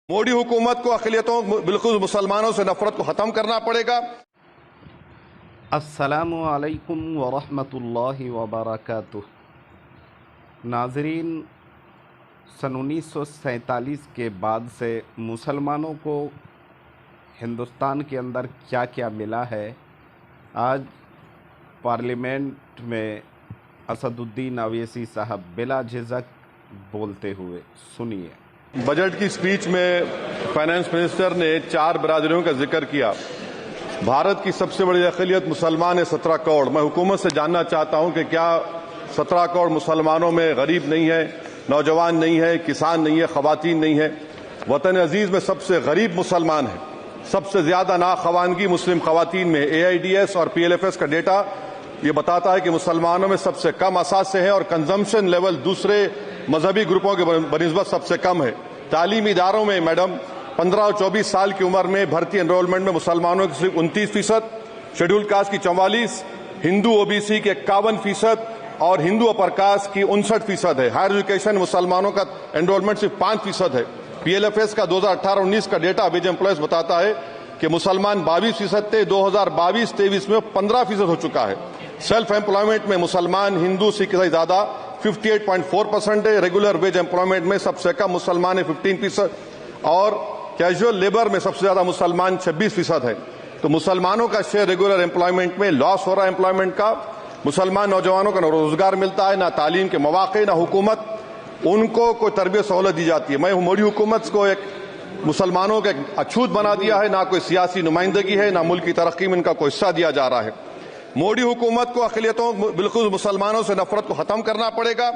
मोदी हुकूमत को अक़लियतों बिल्कुल मुसलमानों से नफरत को ख़त्म करना पड़ेगा। अस्सलामु अलैकुम वरहमतुल्लाहि वबरकातुह। नाज़रीन, सन 1947 के बाद से मुसलमानों को हिंदुस्तान के अंदर क्या क्या मिला है, आज पार्लियामेंट में असदुद्दीन अवैसी साहब बिला झिझक बोलते हुए सुनिए। बजट की स्पीच में फाइनेंस मिनिस्टर ने 4 बरादरियों का जिक्र किया। भारत की सबसे बड़ी अक़लियत मुसलमान है 17 करोड़। मैं हुकूमत से जानना चाहता हूं कि क्या 17 करोड़ मुसलमानों में गरीब नहीं है, नौजवान नहीं है, किसान नहीं है, ख़वातीन नहीं है? वतन अजीज में सबसे गरीब मुसलमान है, सबसे ज्यादा नाखवानगी मुस्लिम ख़वातीन में। AIDS और PLFS का डेटा ये बताता है कि मुसलमानों में सबसे कम असासे हैं और कंजम्पशन लेवल दूसरे मजहबी ग्रुपों के बनिस्बत सबसे कम है। तालीमी इदारों में मैडम 15 और 24 साल की उम्र में भर्ती एनरोलमेंट में मुसलमानों की सिर्फ 29%, शेड्यूल कास्ट की 44%, हिंदू OBC के 51% और हिंदू अपर कास्ट की 59% है। हायर एजुकेशन मुसलमानों का एनरोलमेंट सिर्फ 5% है। PLFS का 2018-19 का डेटा वेज एम्प्लॉयज बताता है कि मुसलमान 22% थे, 2022-23 में 15% हो चुका है। सेल्फ एम्प्लॉयमेंट में मुसलमान हिंदू सिख से ज्यादा 58.4% है। रेगुलर वेज एम्प्लॉयमेंट में सबसे कम मुसलमान है 15% और कैजुअल लेबर में सबसे ज्यादा मुसलमान 26% है। तो मुसलमानों का शेयर रेगुलर एम्प्लॉयमेंट में लॉस हो रहा है एम्प्लॉयमेंट का। मुसलमान नौजवानों का न रोजगार मिलता है, ना तालीम के मौके, ना हुकूमत उनको कोई तरबियत सहूलत दी जाती है। मैं मोदी हुकूमत को एक मुसलमानों का अछूत बना दिया है, ना कोई सियासी नुमाइंदगी है, ना मुल्क की तरक्की में इनका कोई हिस्सा दिया जा रहा है। मोदी हुकूमत को अक़लियतों बिल्कुल मुसलमानों से नफरत को ख़त्म करना पड़ेगा।